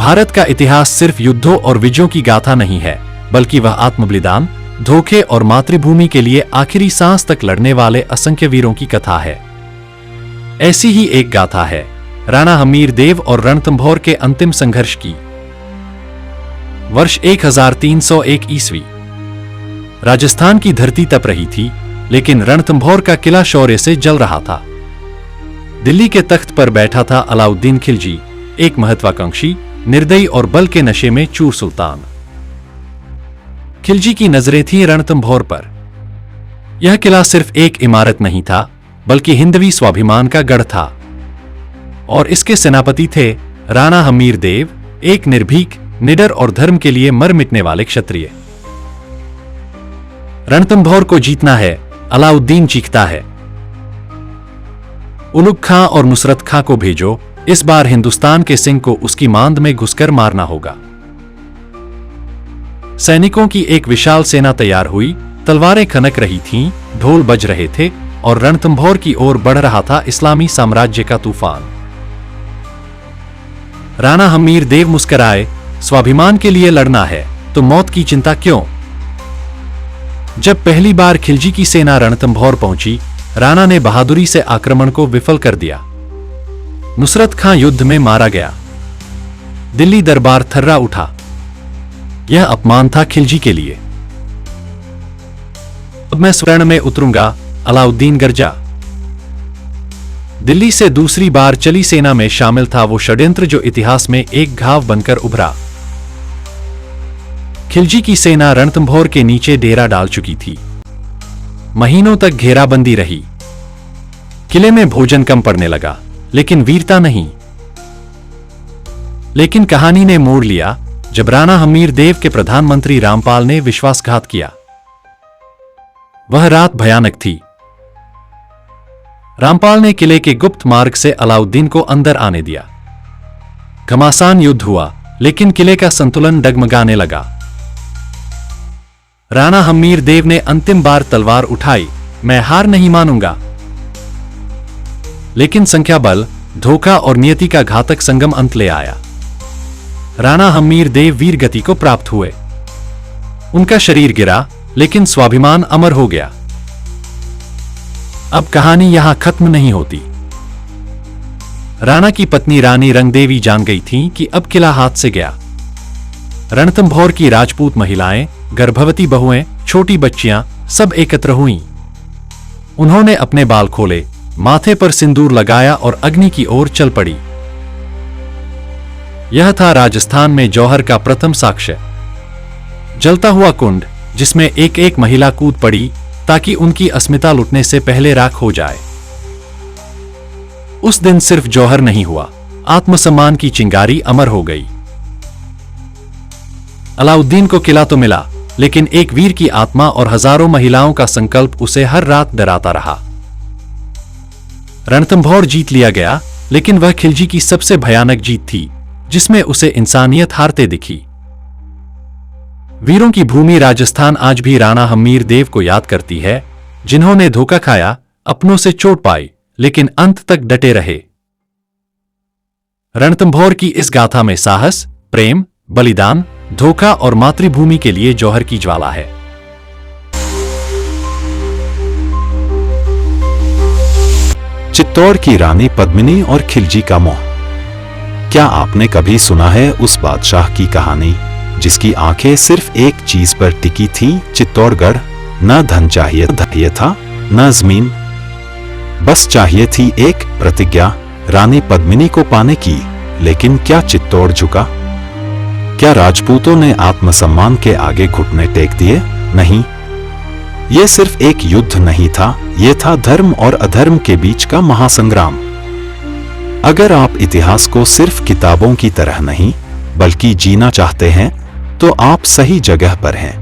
भारत का इतिहास सिर्फ युद्धों और विजयों की गाथा नहीं है, बल्कि वह आत्मबलिदान, धोखे और मातृभूमि के लिए आखिरी सांस तक लड़ने वाले असंख्य वीरों की कथा है। ऐसी ही एक गाथा है राणा हमीर देव और रणथंभौर के अंतिम संघर्ष की। वर्ष 1301 ईस्वी। राजस्थान की धरती तप रही थी, लेकिन रणथंभौर का किला शौर्य से जल रहा था। दिल्ली के तख्त पर बैठा था अलाउद्दीन खिलजी, एक महत्वाकांक्षी, निर्दयी और बल के नशे में चूर सुल्तान। खिलजी की नजरें थीं रणथंभौर पर। यह किला सिर्फ एक इमारत नहीं था, बल्कि हिंदवी स्वाभिमान का गढ़ था। और इसके सेनापति थे राणा हमीर देव, एक निर्भीक, निडर और धर्म के लिए मर मिटने वाले क्षत्रिय। रणथंभौर को जीतना है, अलाउद्दीन चीखता है। उलुग खां और नुसरत खां को भेजो, इस बार हिंदुस्तान के सिंह को उसकी मांद में घुसकर मारना होगा। सैनिकों की एक विशाल सेना तैयार हुई, तलवारें खनक रही थीं, ढोल बज रहे थे और रणथंभौर की ओर बढ़ रहा था इस्लामी साम्राज्य का तूफान। राणा हमीर देव मुस्कुराए, स्वाभिमान के लिए लड़ना है तो मौत की चिंता क्यों? जब पहली बार खिलजी की सेना रणथंभौर पहुंची, राणा ने बहादुरी से आक्रमण को विफल कर दिया। नुसरत खां युद्ध में मारा गया। दिल्ली दरबार थर्रा उठा। यह अपमान था खिलजी के लिए। अब मैं स्वर्ण में उतरूंगा, अलाउद्दीन गरजा। दिल्ली से दूसरी बार चली सेना में शामिल था वो षड्यंत्र जो इतिहास में एक घाव बनकर उभरा। खिलजी की सेना रणथंभौर के नीचे डेरा डाल चुकी थी। महीनों तक घेराबंदी रही। किले में भोजन कम पड़ने लगा, लेकिन वीरता नहीं। लेकिन कहानी ने मोड़ लिया जब राणा हमीर देव के प्रधानमंत्री रामपाल ने विश्वासघात किया। वह रात भयानक थी। रामपाल ने किले के गुप्त मार्ग से अलाउद्दीन को अंदर आने दिया। घमासान युद्ध हुआ, लेकिन किले का संतुलन डगमगाने लगा। राणा हमीर देव ने अंतिम बार तलवार उठाई, मैं हार नहीं मानूंगा। लेकिन संख्या बल, धोखा और नियति का घातक संगम अंत ले आया। राणा हमीर देव वीर गति को प्राप्त हुए। उनका शरीर गिरा, लेकिन स्वाभिमान अमर हो गया। अब कहानी यहां खत्म नहीं होती। राणा की पत्नी रानी रंगदेवी जान गई थी कि अब किला हाथ से गया। रणथंभौर की राजपूत महिलाएं, गर्भवती बहुएं, छोटी बच्चियां सब एकत्र हुईं। उन्होंने अपने बाल खोले, माथे पर सिंदूर लगाया और अग्नि की ओर चल पड़ी। यह था राजस्थान में जौहर का प्रथम साक्ष्य। जलता हुआ कुंड, जिसमें एक एक महिला कूद पड़ी ताकि उनकी अस्मिता लुटने से पहले राख हो जाए। उस दिन सिर्फ जौहर नहीं हुआ, आत्मसम्मान की चिंगारी अमर हो गई। अलाउद्दीन को किला तो मिला, लेकिन एक वीर की आत्मा और हजारों महिलाओं का संकल्प उसे हर रात डराता रहा। रणथंभौर जीत लिया गया, लेकिन वह खिलजी की सबसे भयानक जीत थी, जिसमें उसे इंसानियत हारते दिखी। वीरों की भूमि राजस्थान आज भी राणा हमीर देव को याद करती है, जिन्होंने धोखा खाया, अपनों से चोट पाई, लेकिन अंत तक डटे रहे। रणथंभौर की इस गाथा में साहस, प्रेम, बलिदान, धोखा और मातृभूमि के लिए जौहर की ज्वाला है। चित्तौड़ की रानी पद्मिनी और खिलजी का मोह। क्या आपने कभी सुना है उस बादशाह की कहानी जिसकी आंखें सिर्फ एक चीज पर टिकी थी, चित्तौड़गढ़? न धन चाहिए था, न जमीन, बस चाहिए थी एक प्रतिज्ञा, रानी पद्मिनी को पाने की। लेकिन क्या चित्तौड़ झुका? क्या राजपूतों ने आत्मसम्मान के आगे घुटने टेक दिए? नहीं। यह सिर्फ एक युद्ध नहीं था, यह था धर्म और अधर्म के बीच का महासंग्राम। अगर आप इतिहास को सिर्फ किताबों की तरह नहीं, बल्कि जीना चाहते हैं, तो आप सही जगह पर हैं।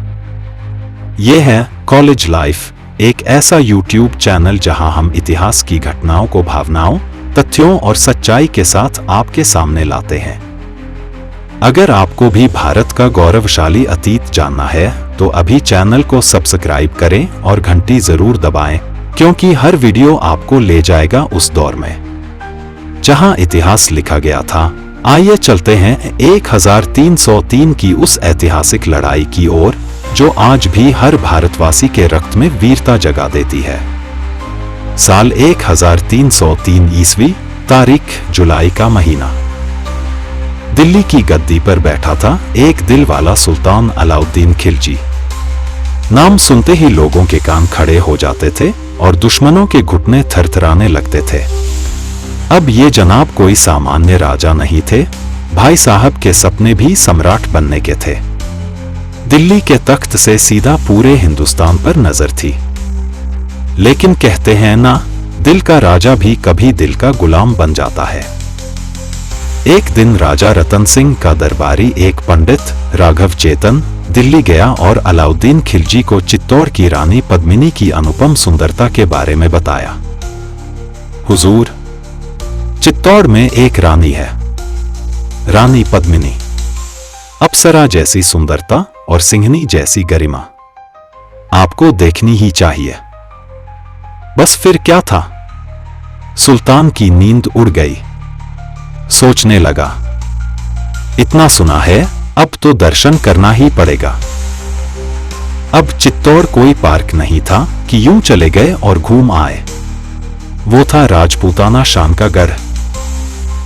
यह है कॉलेज लाइफ, एक ऐसा YouTube चैनल जहां हम इतिहास की घटनाओं को भावनाओं, तथ्यों और सच्चाई के साथ आपके सामने लाते हैं। अगर आपको भी भारत का गौरवशाली अतीत जानना है, तो अभी चैनल को सब्सक्राइब करें और घंटी जरूर दबाएं, क्योंकि हर वीडियो आपको ले जाएगा उस दौर में जहां इतिहास लिखा गया था, आइए चलते हैं 1303 की उस ऐतिहासिक लड़ाई की ओर जो आज भी हर भारतवासी के रक्त में वीरता जगा देती है। साल 1303 ईस्वी, तारीख जुलाई का महीना। दिल्ली की गद्दी पर बैठा था एक दिल वाला सुल्तान अलाउद्दीन खिलजी। नाम सुनते ही लोगों के कान खड़े हो जाते थे और दुश्मनों के घुटने थरथराने लगते थे। अब ये जनाब कोई सामान्य राजा नहीं थे, भाई साहब के सपने भी सम्राट बनने के थे। दिल्ली के तख्त से सीधा पूरे हिंदुस्तान पर नजर थी। लेकिन कहते हैं ना, दिल का राजा भी कभी दिल का गुलाम बन जाता है। एक दिन राजा रतन सिंह का दरबारी एक पंडित राघव चेतन दिल्ली गया और अलाउद्दीन खिलजी को चित्तौड़ की रानी पद्मिनी की अनुपम सुंदरता के बारे में बताया। हुजूर, चित्तौड़ में एक रानी है, रानी पद्मिनी। अप्सरा जैसी सुंदरता और सिंहनी जैसी गरिमा, आपको देखनी ही चाहिए। बस फिर क्या था? सुल्तान की नींद उड़ गई। सोचने लगा, इतना सुना है, अब तो दर्शन करना ही पड़ेगा। अब चित्तौड़ कोई पार्क नहीं था कि यूं चले गए और घूम आए। वो था राजपूताना शान का गढ़।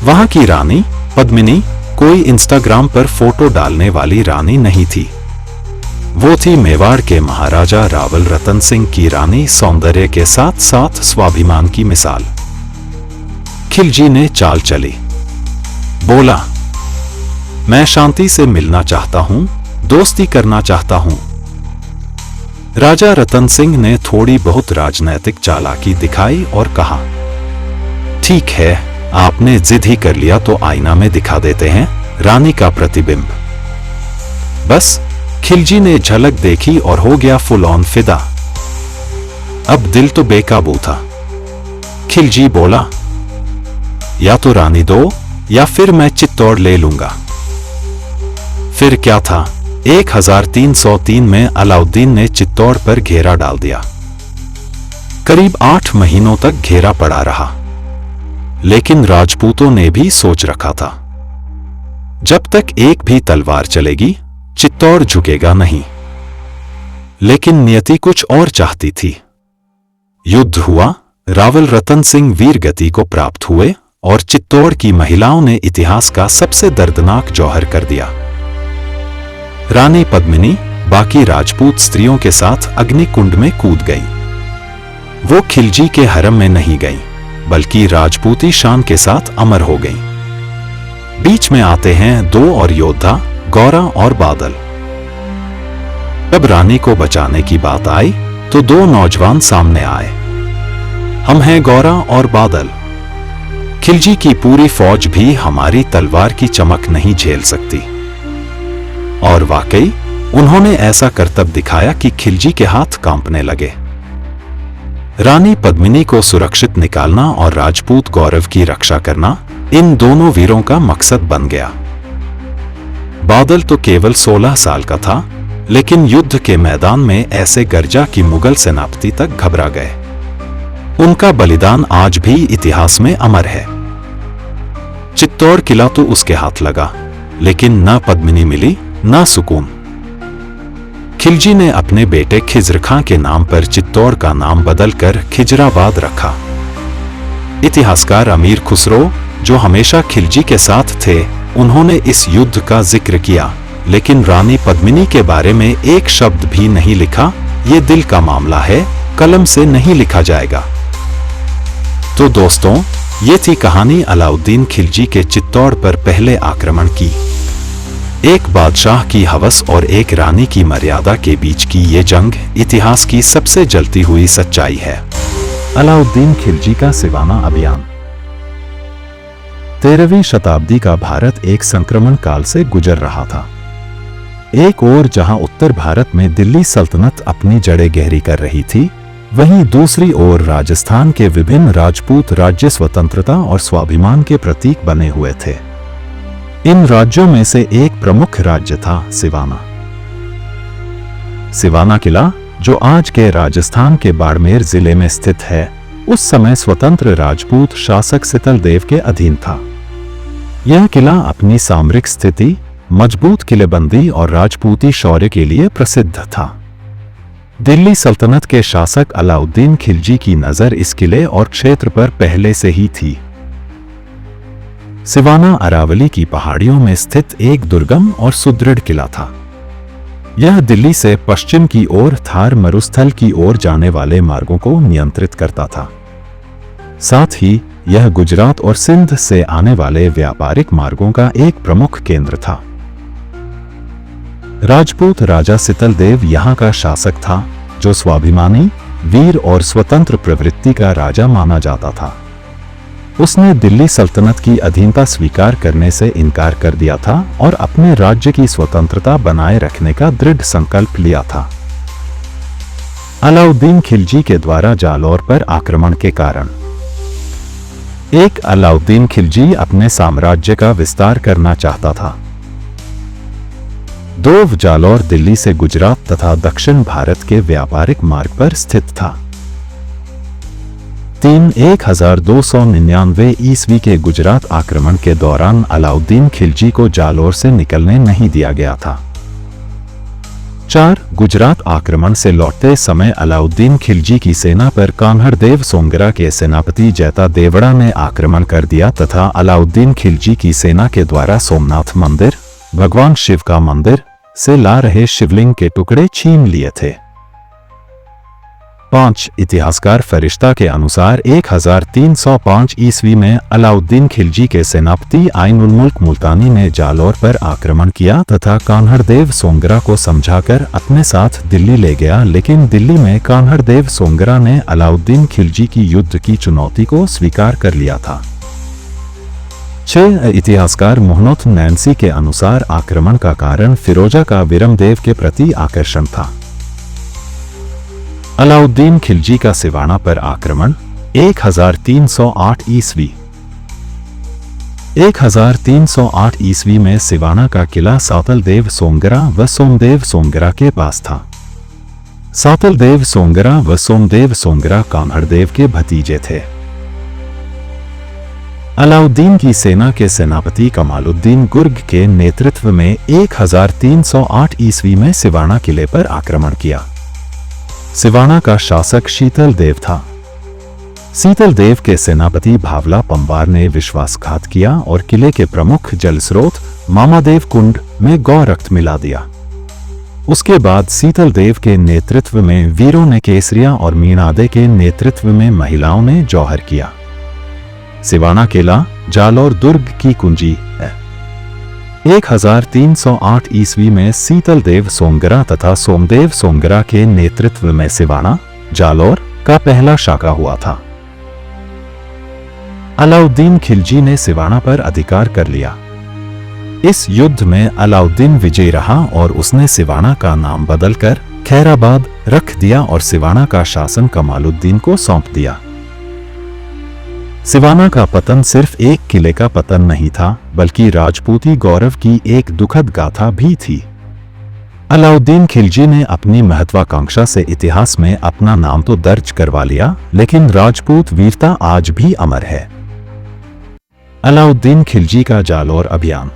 वहां की रानी पद्मिनी कोई इंस्टाग्राम पर फोटो डालने वाली रानी नहीं थी। वो थी मेवाड़ के महाराजा रावल रतन सिंह की रानी, सौंदर्य के साथ साथ स्वाभिमान की मिसाल। खिलजी ने चाल चली, बोला, मैं शांति से मिलना चाहता हूं, दोस्ती करना चाहता हूं। राजा रतन सिंह ने थोड़ी बहुत राजनैतिक चालाकी दिखाई और कहा, ठीक है, आपने जिद ही कर लिया तो आईना में दिखा देते हैं रानी का प्रतिबिंब। बस खिलजी ने झलक देखी और हो गया फुल ऑन फिदा। अब दिल तो बेकाबू था। खिलजी बोला, या तो रानी दो या फिर मैं चित्तौड़ ले लूंगा। फिर क्या था, 1303 में अलाउद्दीन ने चित्तौड़ पर घेरा डाल दिया। करीब 8 महीनों तक घेरा पड़ा रहा। लेकिन राजपूतों ने भी सोच रखा था, जब तक एक भी तलवार चलेगी चित्तौड़ झुकेगा नहीं। लेकिन नियति कुछ और चाहती थी। युद्ध हुआ, रावल रतन सिंह वीर गति को प्राप्त हुए और चित्तौड़ की महिलाओं ने इतिहास का सबसे दर्दनाक जौहर कर दिया। रानी पद्मिनी बाकी राजपूत स्त्रियों के साथ अग्निकुंड में कूद गई। वो खिलजी के हरम में नहीं गई, बल्कि राजपूती शान के साथ अमर हो गईं। बीच में आते हैं 2 और योद्धा, गौरा और बादल। जब रानी को बचाने की बात आई तो 2 नौजवान सामने आए। हम हैं गौरा और बादल। खिलजी की पूरी फौज भी हमारी तलवार की चमक नहीं झेल सकती। और वाकई उन्होंने ऐसा करतब दिखाया कि खिलजी के हाथ कांपने लगे। रानी पद्मिनी को सुरक्षित निकालना और राजपूत गौरव की रक्षा करना इन दोनों वीरों का मकसद बन गया। बादल तो केवल 16 साल का था, लेकिन युद्ध के मैदान में ऐसे गर्जा कि मुगल सेनापति तक घबरा गए। उनका बलिदान आज भी इतिहास में अमर है। चित्तौड़ किला तो उसके हाथ लगा, लेकिन न पद्मिनी मिली न सुकून। खिलजी ने अपने बेटे खिज्र खां के नाम पर चित्तौड़ का नाम बदलकर खिजराबाद रखा। इतिहासकार अमीर खुसरो, जो हमेशा खिलजी के साथ थे, उन्होंने इस युद्ध का जिक्र किया, लेकिन रानी पद्मिनी के बारे में एक शब्द भी नहीं लिखा। ये दिल का मामला है, कलम से नहीं लिखा जाएगा। तो दोस्तों, ये थी कहानी अलाउद्दीन खिलजी के चित्तौड़ पर पहले आक्रमण की। एक बादशाह की हवस और एक रानी की मर्यादा के बीच की ये जंग इतिहास की सबसे जलती हुई सच्चाई है। अलाउद्दीन खिलजी का सिवाना अभियान। 13वीं शताब्दी का भारत एक संक्रमण काल से गुजर रहा था। एक ओर जहां उत्तर भारत में दिल्ली सल्तनत अपनी जड़ें गहरी कर रही थी, वहीं दूसरी ओर राजस्थान के विभिन्न राजपूत राज्य स्वतंत्रता और स्वाभिमान के प्रतीक बने हुए थे। इन राज्यों में से एक प्रमुख राज्य था सिवाना। सिवाना किला, जो आज के राजस्थान के बाड़मेर जिले में स्थित है, उस समय स्वतंत्र राजपूत शासक सितल देव के अधीन था। यह किला अपनी सामरिक स्थिति, मजबूत किलेबंदी और राजपूती शौर्य के लिए प्रसिद्ध था। दिल्ली सल्तनत के शासक अलाउद्दीन खिलजी की नजर इस किले और क्षेत्र पर पहले से ही थी। सिवाना अरावली की पहाड़ियों में स्थित एक दुर्गम और सुदृढ़ किला था। यह दिल्ली से पश्चिम की ओर थार मरुस्थल की ओर जाने वाले मार्गों को नियंत्रित करता था। साथ ही यह गुजरात और सिंध से आने वाले व्यापारिक मार्गों का एक प्रमुख केंद्र था। राजपूत राजा सितल देव यहाँ का शासक था, जो स्वाभिमानी, वीर और स्वतंत्र प्रवृत्ति का राजा माना जाता था। उसने दिल्ली सल्तनत की अधीनता स्वीकार करने से इनकार कर दिया था और अपने राज्य की स्वतंत्रता बनाए रखने का दृढ़ संकल्प लिया था। अलाउद्दीन खिलजी के द्वारा जालौर पर आक्रमण के कारण अलाउद्दीन खिलजी अपने साम्राज्य का विस्तार करना चाहता था। दोव जालौर दिल्ली से गुजरात तथा दक्षिण भारत के व्यापारिक मार्ग पर स्थित था। 1299 ईस्वी के गुजरात आक्रमण के दौरान अलाउद्दीन खिलजी को जालौर से निकलने नहीं दिया गया था। 4 गुजरात आक्रमण से लौटते समय अलाउद्दीन खिलजी की सेना पर कान्हड़देव सोंगरा के सेनापति जैता देवड़ा ने आक्रमण कर दिया तथा अलाउद्दीन खिलजी की सेना के द्वारा सोमनाथ मंदिर, भगवान शिव का मंदिर से ला रहे शिवलिंग के टुकड़े छीन लिए थे। 5 इतिहासकार फरिश्ता के अनुसार 1305 ईस्वी में अलाउद्दीन खिलजी के सेनापति आइन उल मुल्क मुल्तानी ने जालौर पर आक्रमण किया तथा कान्हड़देव सोंगरा को समझाकर अपने साथ दिल्ली ले गया, लेकिन दिल्ली में कान्हड़देव सोंगरा ने अलाउद्दीन खिलजी की युद्ध की चुनौती को स्वीकार कर लिया था। 6 इतिहासकार मोहनोथ नैन्सी के अनुसार आक्रमण का कारण फिरोजा का विरमदेव के प्रति आकर्षण था। अलाउद्दीन खिलजी का सिवाना पर आक्रमण 1308 ईस्वी 1308 ईस्वी में सिवाना का किला सातलदेव सोंगरा व सोमदेव सोंगरा के पास था। सातलदेव सोंगरा व सोमदेव सोंगरा कान्हड़देव के भतीजे थे। अलाउद्दीन की सेना के सेनापति कमालुद्दीन गुर्ग के नेतृत्व में 1308 ईस्वी में सिवाना किले पर आक्रमण किया। सिवाना का शासक शीतल देव था। शीतल देव के सेनापति भावला पंबार ने विश्वासघात किया और किले के प्रमुख जलस्रोत मामादेव कुंड में गौ रक्त मिला दिया। उसके बाद शीतल देव के नेतृत्व में वीरों ने केसरिया और मीनादे के नेतृत्व में महिलाओं ने जौहर किया। सिवाना किला जालौर दुर्ग की कुंजी है। 1308 ईस्वी में शीतल देव सोंगरा तथा सोमदेव सोंगरा के नेतृत्व में सिवाना, जालौर का पहला शाका हुआ था। अलाउद्दीन खिलजी ने सिवाना पर अधिकार कर लिया। इस युद्ध में अलाउद्दीन विजयी रहा और उसने सिवाना का नाम बदलकर खैराबाद रख दिया और सिवाना का शासन कमालुद्दीन को सौंप दिया। सिवाना का पतन सिर्फ एक किले का पतन नहीं था, बल्कि राजपूती गौरव की एक दुखद गाथा भी थी। अलाउद्दीन खिलजी ने अपनी महत्वाकांक्षा से इतिहास में अपना नाम तो दर्ज करवा लिया, लेकिन राजपूत वीरता आज भी अमर है। अलाउद्दीन खिलजी का जालौर अभियान।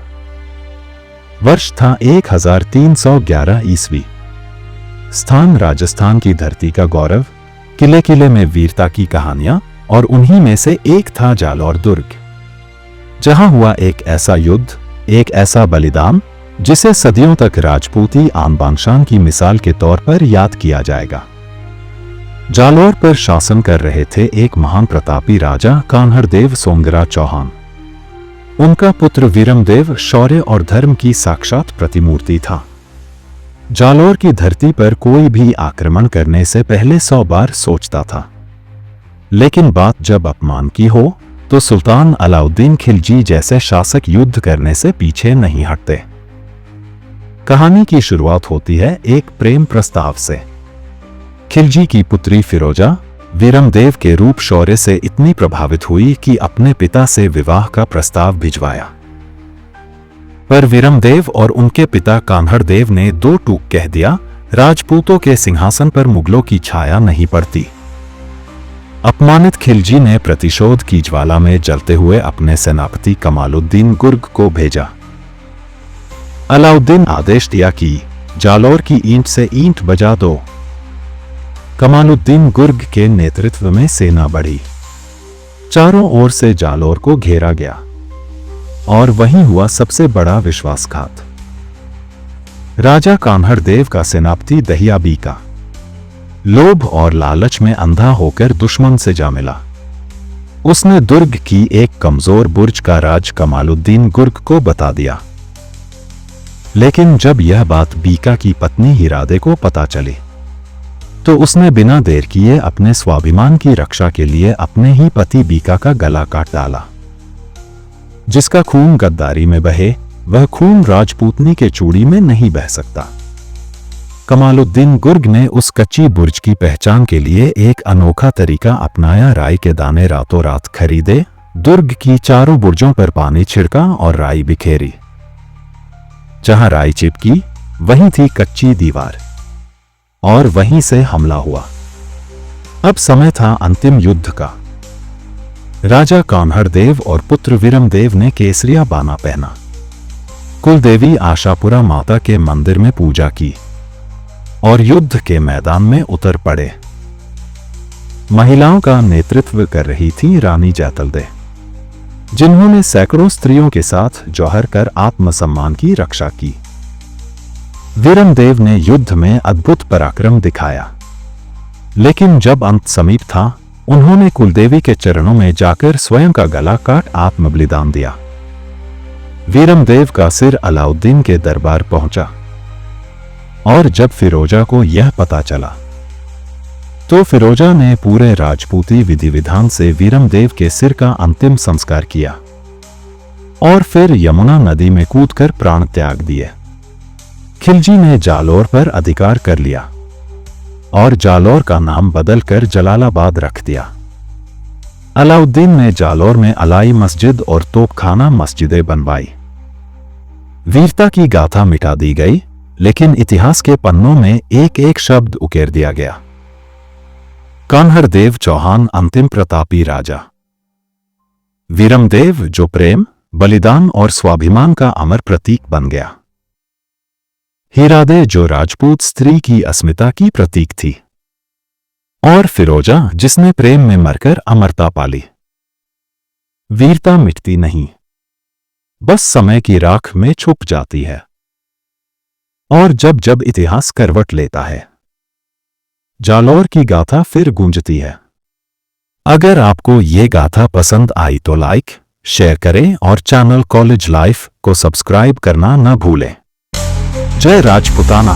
वर्ष था 1311 ईस्वी। स्थान राजस्थान की धरती का गौरव, किले किले में वीरता की कहानियां, और उन्हीं में से एक था जालौर दुर्ग, जहां हुआ एक ऐसा युद्ध, एक ऐसा बलिदान जिसे सदियों तक राजपूती आन बान शान की मिसाल के तौर पर याद किया जाएगा। जालौर पर शासन कर रहे थे एक महान प्रतापी राजा कान्हड़देव सोंगरा चौहान। उनका पुत्र विरमदेव शौर्य और धर्म की साक्षात प्रतिमूर्ति था। जालौर की धरती पर कोई भी आक्रमण करने से पहले 100 बार सोचता था, लेकिन बात जब अपमान की हो तो सुल्तान अलाउद्दीन खिलजी जैसे शासक युद्ध करने से पीछे नहीं हटते। कहानी की शुरुआत होती है एक प्रेम प्रस्ताव से। खिलजी की पुत्री फिरोजा विरमदेव के रूप शौर्य से इतनी प्रभावित हुई कि अपने पिता से विवाह का प्रस्ताव भिजवाया, पर विरमदेव और उनके पिता कान्हड़देव ने दो टूक कह दिया, राजपूतों के सिंहासन पर मुगलों की छाया नहीं पड़ती। अपमानित खिलजी ने प्रतिशोध की ज्वाला में जलते हुए अपने सेनापति कमालुद्दीन गुर्ग को भेजा। अलाउद्दीन आदेश दिया कि जालौर की ईंट से ईंट बजा दो। कमालुद्दीन गुर्ग के नेतृत्व में सेना बढ़ी। चारों ओर से जालौर को घेरा गया और वहीं हुआ सबसे बड़ा विश्वासघात। राजा कान्हड़ देव का सेनापति दहिया बीका लोभ और लालच में अंधा होकर दुश्मन से जा मिला। उसने दुर्ग की एक कमजोर बुर्ज का राज कमालुद्दीन गुर्ग को बता दिया। लेकिन जब यह बात बीका की पत्नी हिरादे को पता चली तो उसने बिना देर किए अपने स्वाभिमान की रक्षा के लिए अपने ही पति बीका का गला काट डाला। जिसका खून गद्दारी में बहे वह खून राजपूतनी के चूड़ी में नहीं बह सकता। कमालुद्दीन गुर्ग ने उस कच्ची बुर्ज की पहचान के लिए एक अनोखा तरीका अपनाया। राई के दाने रातों रात खरीदे, दुर्ग की चारों बुर्जों पर पानी छिड़का और राई बिखेरी। जहां राई चिपकी वहीं थी कच्ची दीवार और वहीं से हमला हुआ। अब समय था अंतिम युद्ध का। राजा कान्हड़ देव और पुत्र वीरमदेव ने केसरिया बाना पहना, कुलदेवी आशापुरा माता के मंदिर में पूजा की और युद्ध के मैदान में उतर पड़े। महिलाओं का नेतृत्व कर रही थी रानी जैतलदे, जिन्होंने सैकड़ों स्त्रियों के साथ जौहर कर आत्मसम्मान की रक्षा की। वीरमदेव ने युद्ध में अद्भुत पराक्रम दिखाया, लेकिन जब अंत समीप था उन्होंने कुलदेवी के चरणों में जाकर स्वयं का गला काट आत्मबलिदान दिया। वीरमदेव का सिर अलाउद्दीन के दरबार पहुंचा और जब फिरोजा को यह पता चला तो फिरोजा ने पूरे राजपूती विधि विधान से वीरमदेव के सिर का अंतिम संस्कार किया और फिर यमुना नदी में कूदकर प्राण त्याग दिए। खिलजी ने जालौर पर अधिकार कर लिया और जालौर का नाम बदलकर जलालाबाद रख दिया। अलाउद्दीन ने जालौर में अलाई मस्जिद और तोपखाना मस्जिदें बनवाई। वीरता की गाथा मिटा दी गई, लेकिन इतिहास के पन्नों में एक एक शब्द उकेर दिया गया। कान्हड़ देव चौहान अंतिम प्रतापी राजा। वीरमदेव जो प्रेम, बलिदान और स्वाभिमान का अमर प्रतीक बन गया। हिरादे जो राजपूत स्त्री की अस्मिता की प्रतीक थी, और फिरोजा जिसने प्रेम में मरकर अमरता पाली। वीरता मिटती नहीं, बस समय की राख में छुप जाती है। और जब जब इतिहास करवट लेता है, जालौर की गाथा फिर गूंजती है। अगर आपको ये गाथा पसंद आई तो लाइक, शेयर करें और चैनल कॉलेज लाइफ को सब्सक्राइब करना न भूलें। जय राजपूताना।